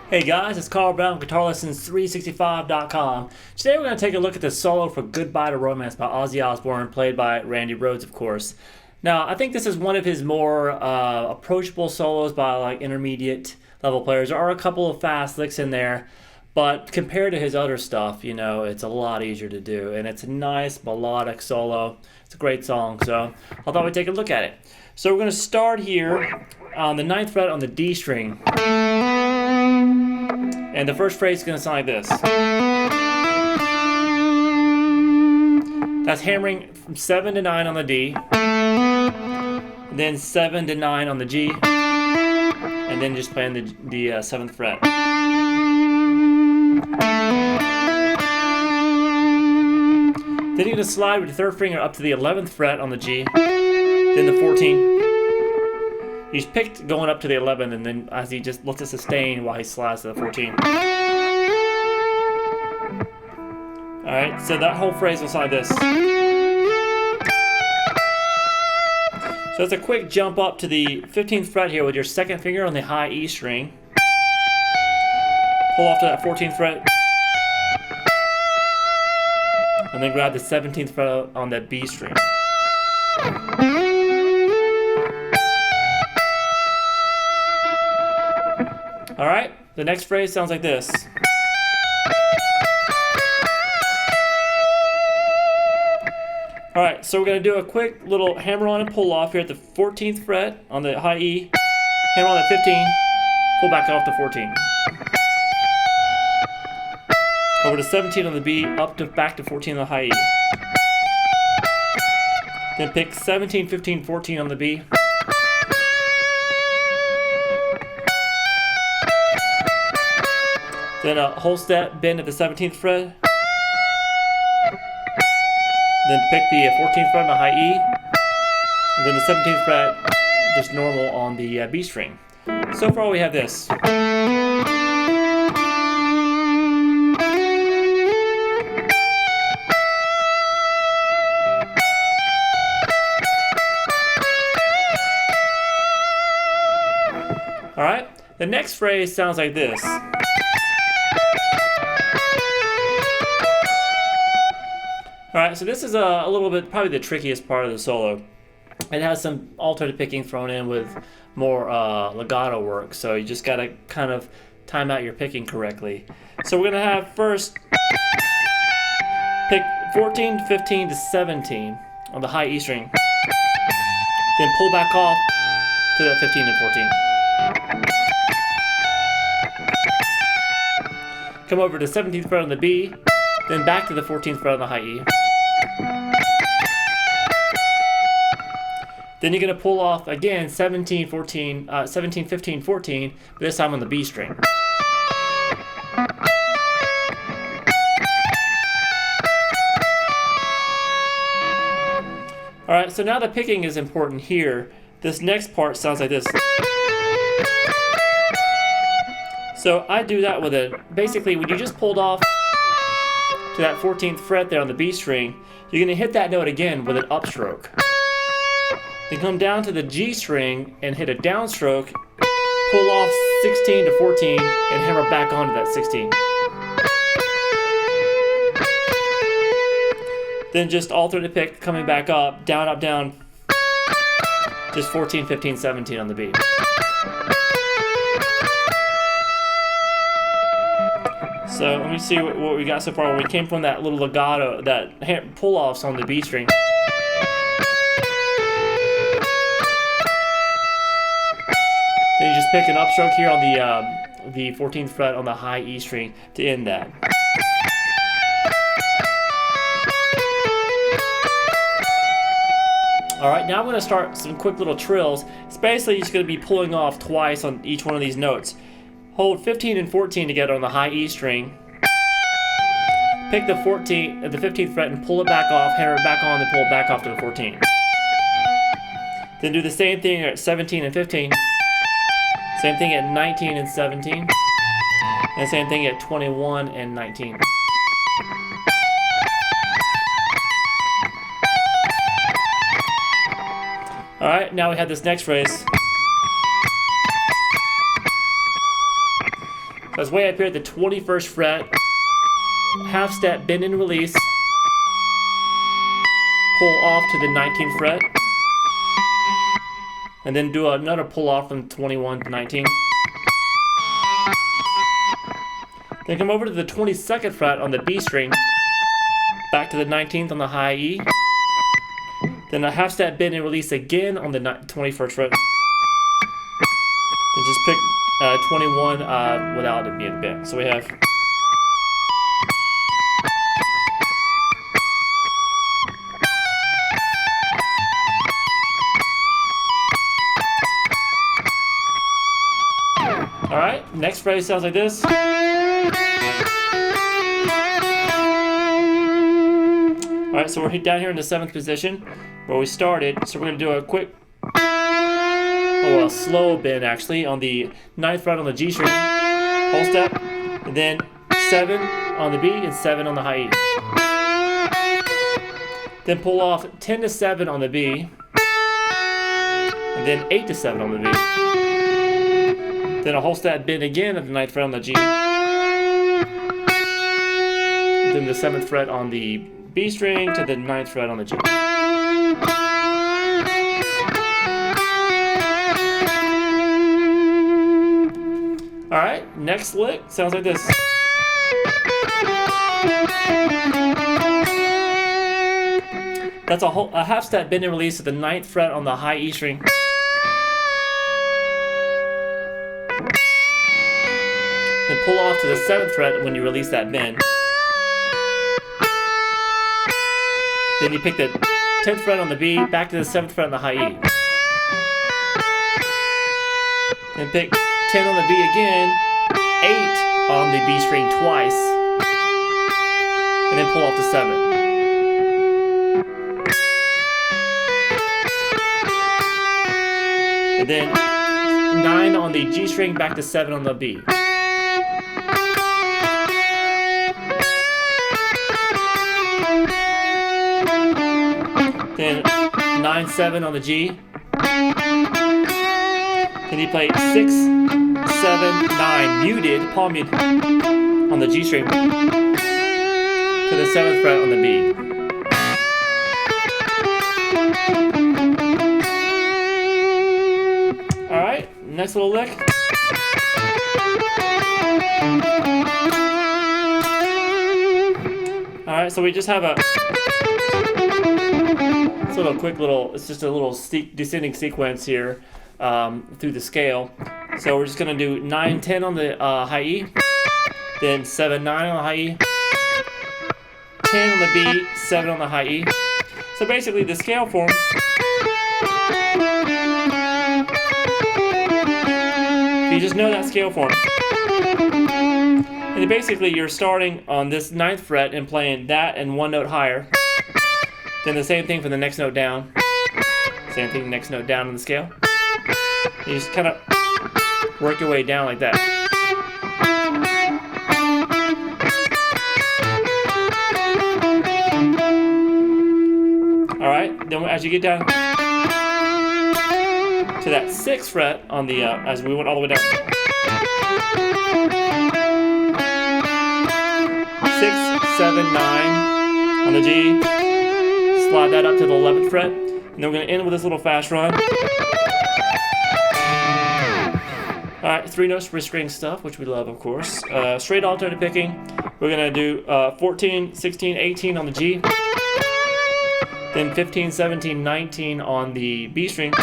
Hey guys, it's Carl Brown, guitarlessons365.com. Today we're going to take a look at the solo for Goodbye to Romance by Ozzy Osbourne, played by Randy Rhoads, of course. Now, I think this is one of his more approachable solos by like intermediate level players. There are a couple of fast licks in there, but compared to his other stuff, you know, it's a lot easier to do. And it's a nice melodic solo. It's a great song, so I thought we'd take a look at it. So we're going to start here on the 9th fret on the D string. And the first phrase is going to sound like this. That's hammering from 7 to 9 on the D, and then 7 to 9 on the G, and then just playing the 7th fret. Then you're going to slide with your 3rd finger up to the 11th fret on the G, then the 14th. He's picked going up to the 11th, and then as he just lets it sustain while he slides to the 14th. Alright, so that whole phrase will sound like this. So it's a quick jump up to the 15th fret here with your 2nd finger on the high E string. Pull off to that 14th fret. And then grab the 17th fret on that B string. Alright, the next phrase sounds like this. Alright, so we're going to do a quick little hammer on and pull off here at the 14th fret on the high E. Hammer on the 15, pull back off to 14. Over to 17 on the B, up to back to 14 on the high E. Then pick 17, 15, 14 on the B. Then a whole step bend at the 17th fret. Then pick the 14th fret on the high E. And then the 17th fret, just normal on the B string. So far we have this. Alright, the next phrase sounds like this. Alright, so this is a little bit, probably the trickiest part of the solo. It has some alternative picking thrown in with more legato work, so you just gotta kind of time out your picking correctly. So we're gonna have first pick 14, 15 to 17 on the high E string, then pull back off to that 15 and 14. Come over to 17th fret on the B, then back to the 14th fret on the high E. Then you're going to pull off again 17, 14, 17, 15, 14, but this time on the B string. Alright, so now the picking is important here. This next part sounds like this. So I do that with basically when you just pulled off to that 14th fret there on the B string, you're going to hit that note again with an upstroke. Then come down to the G string and hit a downstroke, pull off 16 to 14, and hammer back onto that 16. Then just alternate pick coming back up, down, just 14, 15, 17 on the B. So let me see what we got so far. We came from that little legato, that pull-offs on the B string. Then you just pick an upstroke here on the 14th fret on the high E string to end that. Alright, now I'm going to start some quick little trills. It's basically just going to be pulling off twice on each one of these notes. Hold 15 and 14 together on the high E string. Pick the 15th fret and pull it back off, hammer it back on, then pull it back off to the 14. Then do the same thing at 17 and 15. Same thing at 19 and 17. And same thing at 21 and 19. Alright, now we have this next phrase. So it's way up here at the 21st fret. Half step, bend and release. Pull off to the 19th fret. And then do another pull off from 21 to 19. Then come over to the 22nd fret on the B string. Back to the 19th on the high E. Then a half step bend and release again on the 21st fret. Then just pick 21 without it being bent. So we have. Alright, next phrase sounds like this. Alright, so we're down here in the 7th position where we started. So we're going to do a quick, a slow bend actually on the 9th fret on the G string, whole step, and then 7 on the B and 7 on the high E. Then pull off 10 to 7 on the B, and then 8 to 7 on the B. Then a whole step bend again at the 9th fret on the G. Then the 7th fret on the B string to the 9th fret on the G. Alright, next lick sounds like this. That's a half step bend and release at the 9th fret on the high E string. Then pull off to the 7th fret when you release that bend. Then you pick the 10th fret on the B, back to the 7th fret on the high E. Then pick 10 on the B again, 8 on the B string twice, and then pull off to 7. And then 9 on the G string, back to 7 on the B. Then 9, 7 on the G. Then you play 6, 7, 9 muted, palm muted on the G string to the 7th fret on the B. Alright, next little lick. Alright, so we just have a quick little, it's just a little descending sequence here through the scale. So we're just going to do 9, 10 on the high E, then 7, 9 on the high E, 10 on the B, 7 on the high E. So basically the scale form you just know that scale form. And basically you're starting on this 9th fret and playing that and one note higher. Then the same thing for the next note down. Same thing, next note down on the scale. You just kind of work your way down like that. Alright, then as you get down to that 6th fret on the, as we went all the way down. 6, 7, 9 on the G. Slide that up to the 11th fret. And then we're going to end with this little fast run. Alright, 3 notes for string stuff, which we love, of course. Straight alternative picking. We're going to do 14, 16, 18 on the G. Then 15, 17, 19 on the B string.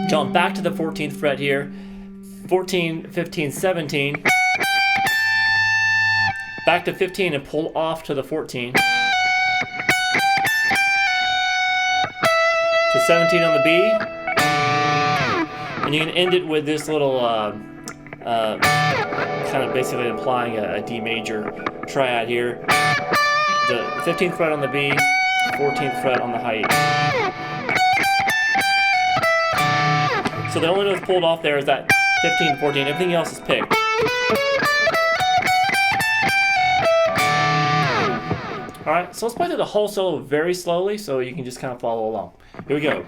Jump back to the 14th fret here. 14, 15, 17. Back to 15 and pull off to the 14. To 17 on the B. And you can end it with this little kind of basically implying a D major triad here. The 15th fret on the B, 14th fret on the high E. So the only notes pulled off there is that 15, 14. Everything else is picked. All right, so let's play through the whole solo very slowly so you can just kind of follow along. Here we go.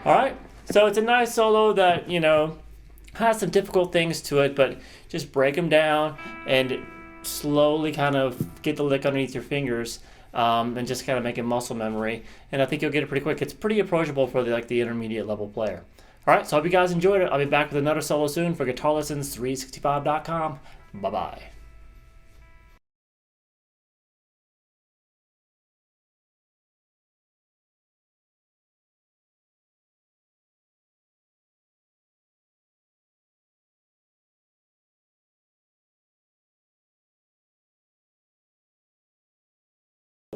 Alright, so it's a nice solo that, you know, has some difficult things to it, but just break them down and slowly kind of get the lick underneath your fingers, and just kind of make it muscle memory. And I think you'll get it pretty quick. It's pretty approachable for the intermediate level player. Alright, so I hope you guys enjoyed it. I'll be back with another solo soon for GuitarLessons365.com. Bye-bye.